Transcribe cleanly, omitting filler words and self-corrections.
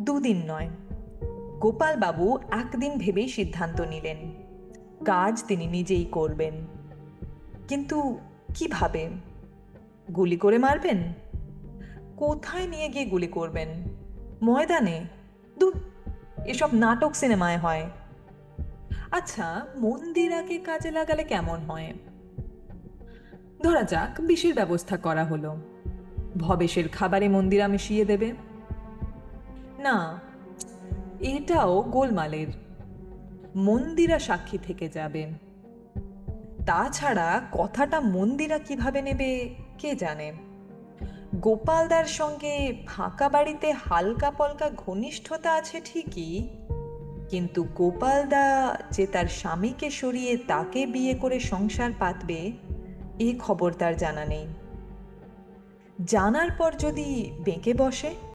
দুদিন নয়, গোপালবাবু একদিন ভেবেই সিদ্ধান্ত নিলেন, কাজ তিনি নিজেই করবেন। কিন্তু কিভাবে? গুলি করে মারবেন? কোথায় নিয়ে গিয়ে গুলি করবেন? ময়দানে? দূর, এসব নাটক সিনেমায় হয়। আচ্ছা, মন্দিরাকে কাজে লাগালে কেমন হয়? ধরা যাক বিষের ব্যবস্থা করা হলো, ভবেশের খাবারে মন্দিরা মিশিয়ে দেবে। না, এটাও গোলমালের। মন্দিরা সাক্ষী থেকে যাবে। তাছাড়া কথাটা মন্দিরা কিভাবে নেবে কে জানে। গোপালদার সঙ্গে ফাঁকা বাড়িতে হালকা পলকা ঘনিষ্ঠতা আছে ঠিকই, কিন্তু গোপালদা যে তার স্বামীকে সরিয়ে তাকে বিয়ে করে সংসার পাতবে, এ খবর তার জানা নেই। জানার পর যদি বেঁকে বসে?